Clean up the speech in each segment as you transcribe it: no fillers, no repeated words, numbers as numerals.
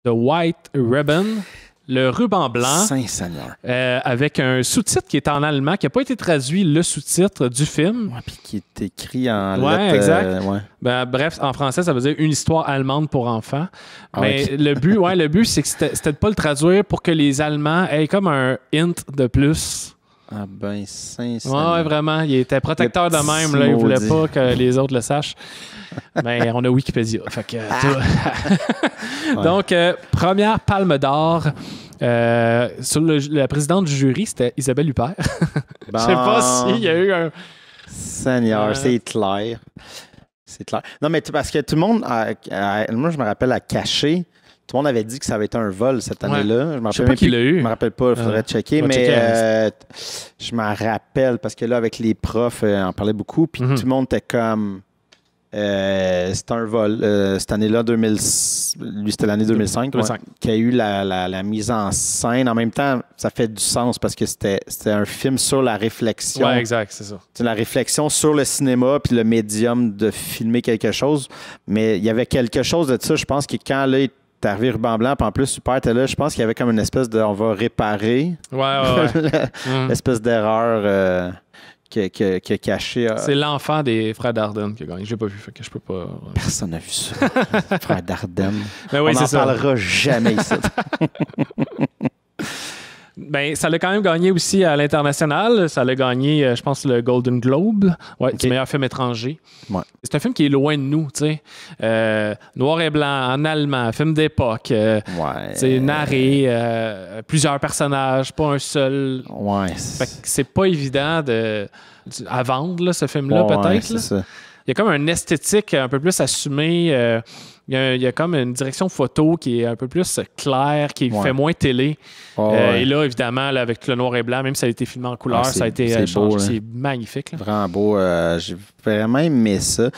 The White Ribbon, le ruban blanc, Saint-Seigneur. avec un sous-titre qui est en allemand, qui n'a pas été traduit, le sous-titre du film. Ouais, puis qui est écrit en Ouais, lettres... exact. ouais. Ben, bref, en français, ça veut dire une histoire allemande pour enfants. Ah, Mais ok. le but, c'est que c'était de pas le traduire pour que les Allemands aient comme un hint de plus. Ah ben, Saint-Seigneur. Ouais, vraiment. Il était protecteur de Le même. petit Là, il voulait maudit. pas que les autres le sachent. Mais on a Wikipédia. Fait que, Ouais. Donc, première palme d'or. Sur la présidente du jury, c'était Isabelle Huppert. Je sais pas s'il y a eu un... Seigneur, c'est clair. C'est clair. Non, mais parce que tout le monde, moi, je me rappelle à cacher, tout le monde avait dit que ça avait été un vol cette année-là. Je sais pas qui l'a eu. Je me rappelle pas, il faudrait checker. on va Mais checker, je m'en rappelle parce que là, avec les profs, on en parlait beaucoup. Puis tout le monde était comme. C'était un vol. Cette année-là, lui, c'était l'année 2005. 2005. Qui a eu la mise en scène. En même temps, ça fait du sens parce que c'était un film sur la réflexion. Ouais, exact, c'est ça. C'est la réflexion sur le cinéma puis le médium de filmer quelque chose. Mais il y avait quelque chose de ça. Je pense que quand là, il est arrivé Ruban Blanc, puis en plus, Super était là, je pense qu'il y avait comme une espèce de. On va réparer Ouais. l'espèce d'erreur qui a caché. C'est l'enfant des frères Dardenne qui a gagné. J'ai pas vu, fait que je peux pas... Personne n'a vu ça. Frère Dardenne. Ben oui, On c'est n'en ça. parlera jamais ici. Ben, ça l'a quand même gagné aussi à l'international. Ça l'a gagné, je pense, le Golden Globe. Ouais, Ok. du meilleur film étranger. Ouais. C'est un film qui est loin de nous, tu sais. Noir et blanc, en allemand, film d'époque. C'est narré, plusieurs personnages, pas un seul. Ouais. Fait que c'est pas évident à vendre, là, ce film-là, Ouais, peut-être. c'est Là. ça. Il y a comme une esthétique un peu plus assumée. Il y a comme une direction photo qui est un peu plus claire, qui Ouais. fait moins télé. Ouais. Et là, évidemment, là, avec le noir et blanc, même si ça a été filmé en couleur, c'est- ça a été c'est beau, changé. là. C'est magnifique. Là. Vraiment beau. J'ai vraiment aimé ça.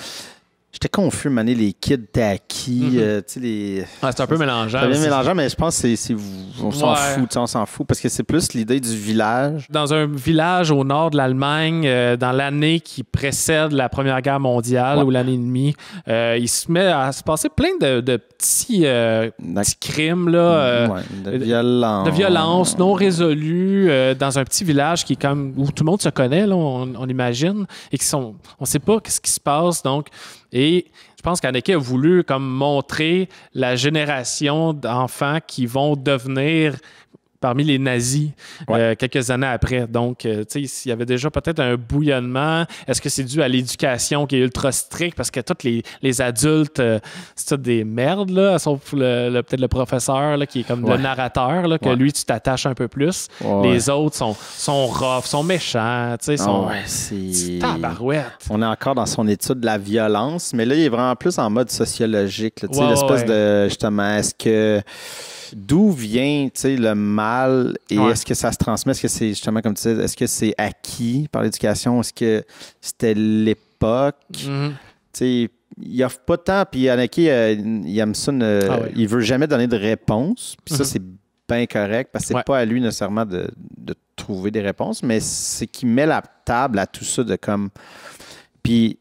J'étais confus, mané, les kids étaient acquis. Tu sais, les. C'est un peu mélangeant. C'est bien aussi. mélangeant, mais je pense que on s'en Ouais. fout, tu sais, on s'en fout parce que c'est plus l'idée du village. Dans un village au nord de l'Allemagne, dans l'année qui précède la Première Guerre mondiale Ouais. ou l'année et demie, il se met à se passer plein de petits crimes là, Ouais, de violence. de violence non résolue dans un petit village qui est comme où tout le monde se connaît, là, on imagine, et on sait pas ce qui se passe. Donc, et je pense qu'Haneke a voulu comme montrer la génération d'enfants qui vont devenir parmi les nazis quelques années après. Donc, tu sais, il y avait déjà peut-être un bouillonnement. Est-ce que c'est dû à l'éducation qui est ultra stricte parce que tous les adultes, c'est tous des merdes, là, sauf peut-être le professeur là, qui est comme le narrateur, là, que lui, tu t'attaches un peu plus. Ouais. Les autres sont rough, sont méchants, tu sais, sont... c'est... Tabarouette. On est encore dans son étude de la violence, mais là, il est vraiment plus en mode sociologique. Là, tu sais, Ouais, l'espèce ouais. de, justement, est-ce que... D'où vient, tu sais, le mal et est-ce que ça se transmet? Est-ce que c'est, justement, comme tu sais, est-ce que c'est acquis par l'éducation? Est-ce que c'était l'époque? Mhm. Tu sais, il offre pas tant, puis Haneke, il aime ça, il veut jamais donner de réponse, puis ça, c'est bien correct, parce que c'est pas à lui nécessairement de trouver des réponses, mais c'est qu'il met la table à tout ça de comme... Puis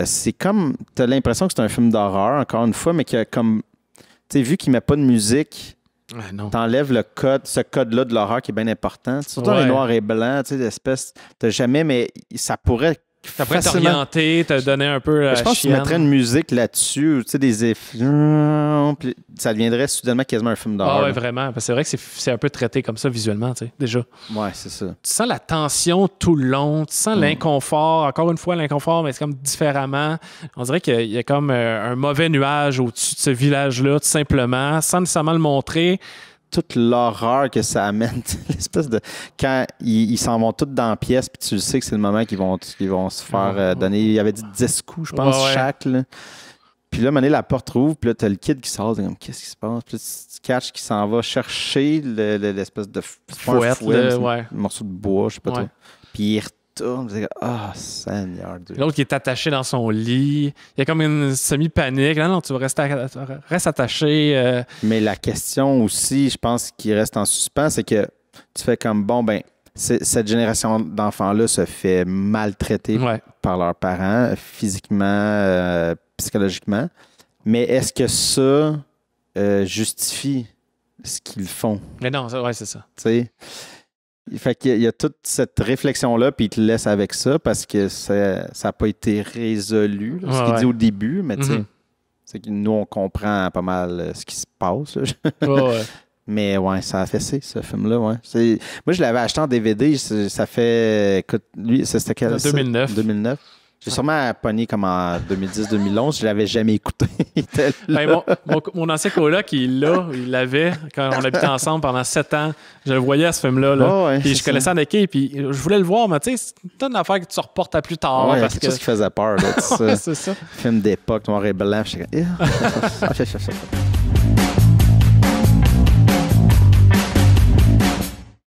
c'est comme, t'as l'impression que c'est un film d'horreur, encore une fois, mais qu'il y a comme... Tu sais, vu qu'il met pas de musique, t'enlèves ce code-là de l'horreur qui est bien important. Surtout dans les noirs et blancs, tu sais, l'espèce... T'as jamais, mais ça pourrait... Ça pourrait t'orienter, te donner un peu je pense que tu mettrais une musique là-dessus, tu sais, des effets... Puis ça deviendrait soudainement quasiment un film d'horreur. Ah ouais, vraiment. Parce que c'est vrai que c'est un peu traité comme ça visuellement, tu sais, déjà. Ouais, c'est ça. Tu sens la tension tout le long, tu sens l'inconfort, encore une fois l'inconfort, mais c'est comme différemment. On dirait qu'il y a comme un mauvais nuage au-dessus de ce village-là, tout simplement, sans nécessairement le montrer. Toute l'horreur que ça amène, l'espèce de... Quand ils s'en vont tous dans la pièce, puis tu le sais que c'est le moment qu'ils vont se faire donner... Il avait dit 10 coups, je pense, chaque. Là. Puis là, à un moment donné, la porte rouvre, puis là, t'as le kid qui sort, comme, qu'est-ce qui se passe? Puis là, tu catches qui s'en va chercher l'espèce de... Fouette, un morceau de bois, je sais pas trop. Puis il retourne, Seigneur Dieu. L'autre qui est attaché dans son lit. Il y a comme une semi-panique. Non, tu vas reste attaché. Mais la question aussi, je pense, qui reste en suspens, c'est que tu fais comme, bon, ben, cette génération d'enfants-là se fait maltraiter par leurs parents, physiquement, psychologiquement. Mais est-ce que ça, justifie ce qu'ils font. Mais non, c'est ça. Tu sais? Fait qu'il y a toute cette réflexion-là, puis il te laisse avec ça parce que ça n'a pas été résolu, là, ce qu'il dit au début, mais tu sais, c'est que nous, on comprend pas mal ce qui se passe. Mais ouais, ça a fessé, ce film-là. Ouais. Moi, je l'avais acheté en DVD. Ça fait. Écoute, lui, c'était quel? 2009. J'ai sûrement pogné comme en 2010-2011. Je l'avais jamais écouté. Mon ancien coloc, il l'avait quand on habitait ensemble pendant 7 ans. Je le voyais à ce film-là. Là. Puis je connaissais Haneke, puis je voulais le voir, mais tu sais, c'est une affaire que tu reportes à plus tard. Ouais, c'est ça qui faisait peur. Là, c'est ça. Film d'époque, noir et blanc.